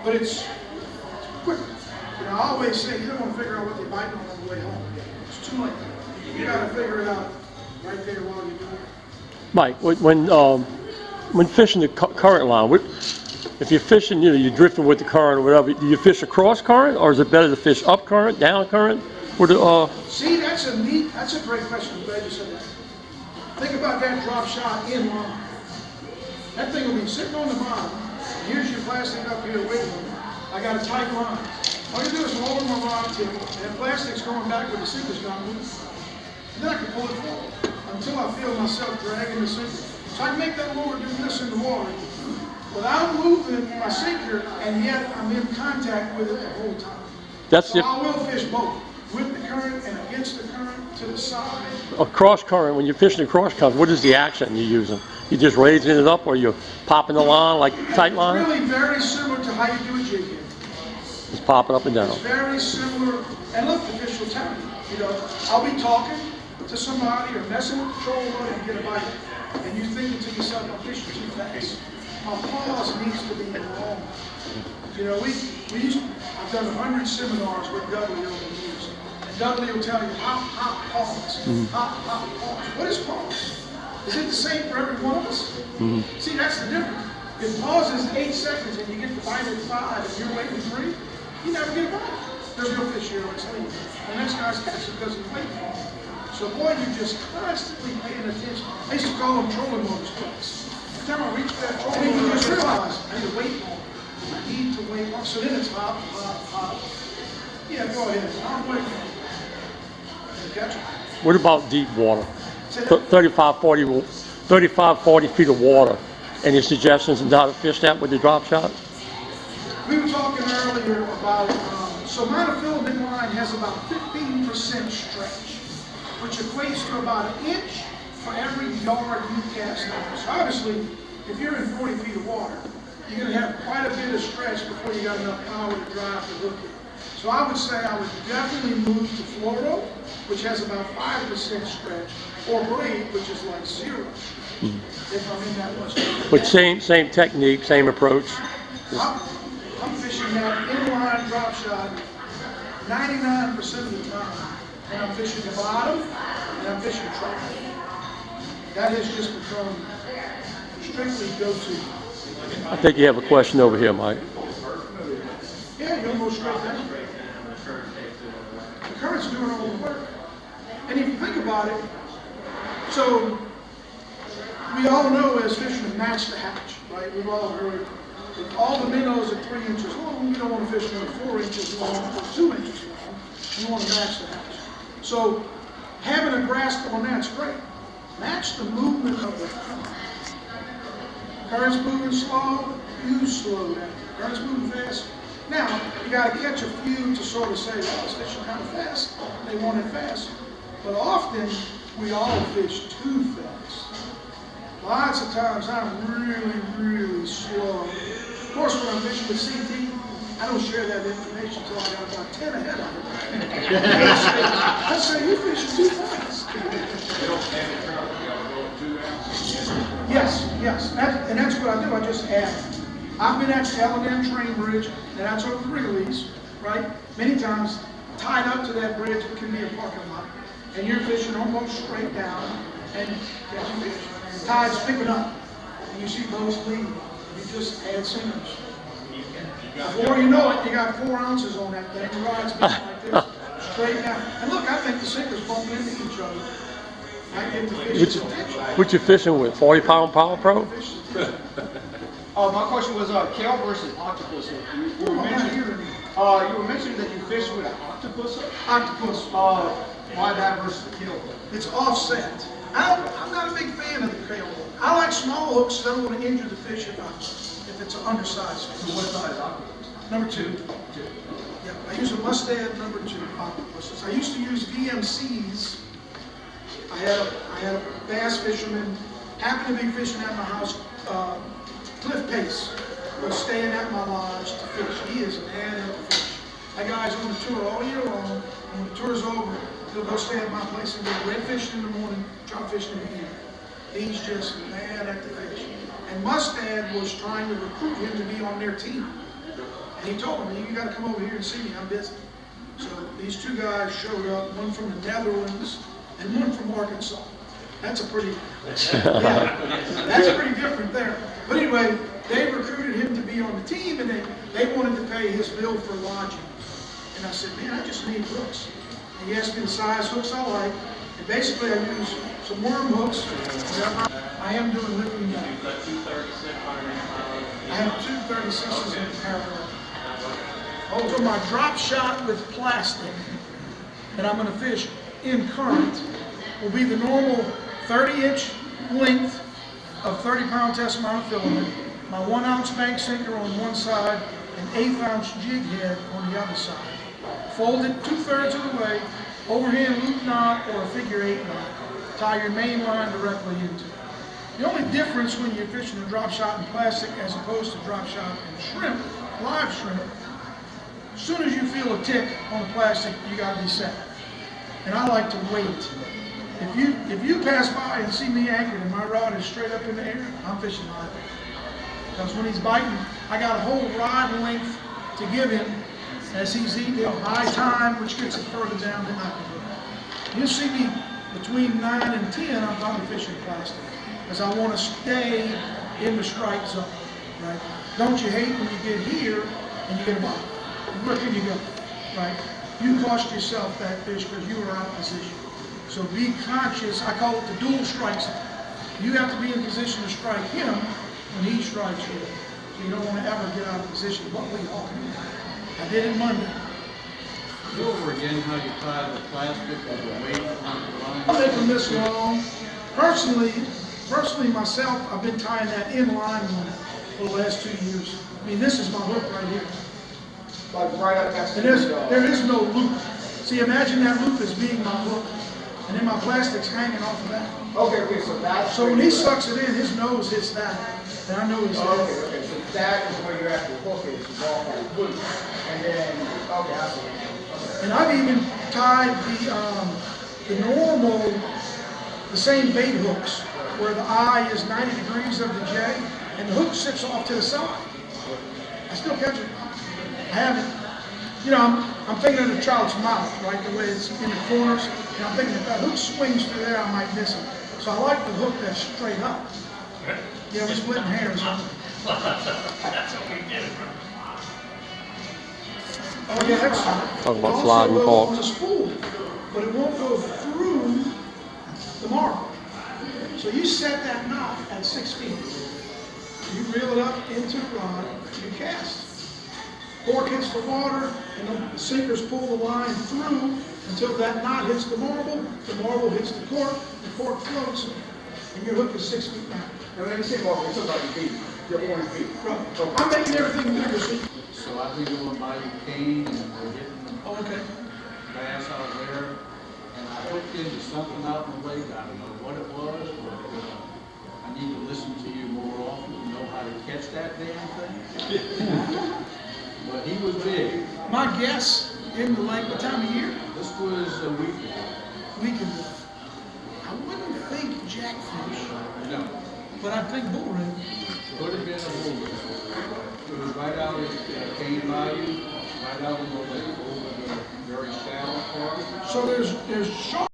but it's quicker. You know, I always say you don't want to figure out what they're biting on the way home. It's too late. You got to figure it out right there while you're doing it. Mike, when fishing the current line, if you're fishing, you know, you're drifting with the current or whatever, do you fish across current, or is it better to fish up current, down current? See, that's a great question. I'm glad you said that. Think about that drop shot in line. That thing will be sitting on the bottom. Here's your plastic up here waiting on me. I got a tight line. All you do is lower my rod tip, and the plastic's going back where the sinker's not moving. And then I can pull it forward until I feel myself dragging the sinker. So I can make that lure do this in the water without moving my sinker, and yet I'm in contact with it the whole time. So I will fish both, with the current and against the current, to the side. Across current, when you're fishing across current, what is the action you're using? You just raising it up, or you're popping the line like tight line? It's really very similar to how you do a jig head. Just pop it up and down. It's very similar, and look, the fish will tell me. You know, I'll be talking to somebody or messing with the trolling and get a bite, and you're thinking to yourself, I'm fishing too fast. My pause needs to be long. You know, I've done 100 seminars with Gallo over the years, and Gallo will tell you hop, pause, hop, pause. What is pause? Is it the same for every one of us? See, that's the difference. If pause is 8 seconds and you get the bite at 5 and you're waiting 3, you never get a bite. There's no fish here, let's leave. The next guy's catching because he's waiting for it. So boy, you're just constantly paying attention. I used to call them trolling motors twice. Every time I reach that trolling motor, you just realize I need to wait more. I need to wait more. So then it's hop, hop, hop. Yeah, go ahead. I'm waiting. Catch it. What about deep water? 35, 40 feet of water. Any suggestions on how to fish that with the drop shot? We were talking earlier about, so monofilament line has about 15% stretch, which equates to about 1 inch for every yard you cast out. So obviously, if you're in 40 feet of water, you're going to have quite a bit of stretch before you got enough power to drive the hook in. So I would say I would definitely move to fluoro, which has about 5% stretch, or braid, which is like 0. If I'm in that much. But same technique, same approach. I'm fishing that inline drop shot 99% of the time, and I'm fishing the bottom, and I'm fishing trout. That has just become strictly go-to. I think you have a question over here, Mike. Yeah, you'll go straight down. The current's doing all the work. And if you think about it, so we all know as fishermen, match the hatch, right? We've all heard if all the minnows are 3 inches long, we don't want to fish them at 4 inches long or 2 inches long. We want to match the hatch. So having a grasp on that's great. Match the movement of the current. Current's moving slow, you slow down. Current's moving fast. Now, you got to catch a few to sort of say, well, it's fishing kind of fast. They want it fast. But often, we all fish too fast. Lots of times, I'm really slow. Of course, when I'm fishing with CT, I don't share that information until I got about 10 ahead of them. I say, you fishing too fast. Yes. And that's what I do. I just add. I've been at the L&M train bridge, and that's over the Wrigley's, right? Many times, tied up to that bridge, it can be a parking lot. And you're fishing almost straight down, and catching fish. Tide's picking up, and you see boats leave. You just add singers. Before you know it, you got 4 ounces on that thing. The rod's going like this, straight down. And look, I think the sinkers bump into each other. I get the fish's attention. What you fishing with? 40-pound Power Pro? My question was Kale versus octopus hook. You were mentioning that you fish with an octopus hook? Octopus. Why that versus the kale hook? It's offset. I'm not a big fan of the kale hook. I like small hooks because I don't want to injure the fish if it's an undersized fish. So what size octopus? Number 2. Yeah, I use a Mustad number 2 octopuses. I used to use VMCs. I had a bass fisherman, happened to be fishing at my house. Cliff Pace was staying at my lodge to fish. He is a man at the fish. That guy's on the tour all year long. When the tour's over, he'll go stay at my place and go red fishing in the morning, trout fishing in the evening. He's just mad at the fish. And Mustad was trying to recruit him to be on their team. And he told me, you gotta come over here and see me, I'm busy. So these two guys showed up, one from the Netherlands and one from Arkansas. That's a pretty, that's pretty different there. But anyway, they recruited him to be on the team, and they wanted to pay his bill for lodging. And I said, man, I just need hooks. And he asked me the size hooks I like. And basically I use some worm hooks. I am doing lifting now. I have two 36s in parallel. So my drop shot with plastic that I'm going to fish in current will be the normal 30-inch length of 30-pound test monofilament, my 1-ounce bank sinker on one side, and 1/8-ounce jig head on the other side. Fold it 2/3 of the way, overhand loop knot or a figure 8 knot. Tie your main line directly into it. The only difference when you're fishing a drop shot in plastic as opposed to drop shot in shrimp, live shrimp, as soon as you feel a tick on the plastic, you got to be set. And I like to wait. If you pass by and see me anchored and my rod is straight up in the air, I'm fishing live. Because when he's biting, I got a whole rod length to give him as he's eating my time, which gets it further down than I can go. You see me between 9 and 10, I'm probably fishing plastic. Because I want to stay in the strike zone, right? Don't you hate when you get here and you get a bite? Where can you go, right? You cost yourself that fish because you were out of position. So be conscious. I call it the dual strike zone. You have to be in position to strike him when he strikes you. So you don't want to ever get out of position. What we all do. I did it Monday. Go over again how you tie the plastic with the weight on the line. I make them this long. Personally myself, I've been tying that in line one for the last 2 years. I mean, this is my hook right here. Like right up next to And there is no loop. See, imagine that loop as being my hook. And then my plastic's hanging off of that. Okay, so that's... So when he sucks it in, his nose hits that. And I know he's Okay, so that is where your actual hook is off on the loop. And then, okay, I see. Okay. And I've even tied the normal, the same bait hooks, where the eye is 90 degrees of the J, and the hook sits off to the side. I still catch it. I haven't. You know, I'm thinking of the trout's mouth, right, the way it's in the corners. And I'm thinking if that hook swings through there, I might miss it. So I like the hook that's straight up. Yeah, we're splitting hairs. Huh? Oh yeah, that's right. Talk about It sliding also goes on forks. the spool, but it won't go through the marble. So you set that knot at 6 feet. You reel it up into the rod, you cast. Cork hits the water, and the sinkers pull the line through until that knot hits the marble hits the cork floats, and your hook is 6 feet back. And when you say marble, it's about your feet. Your 40 feet. Right. I'm making everything bigger. So I've been going by the cane and we're hitting Oh, okay. bass out there. And I hooked into something out in the lake. I don't know what it was, but I need to listen to you more often to know how to catch that damn thing. But he was big. My guess in the lake, what time of year? This was a week ago. We can. I wouldn't think jackfish, No, but I think bull ring. could have been a bull. It was right out at Cane Bayou, right out in the lake, over the very shallow part. So there's shark.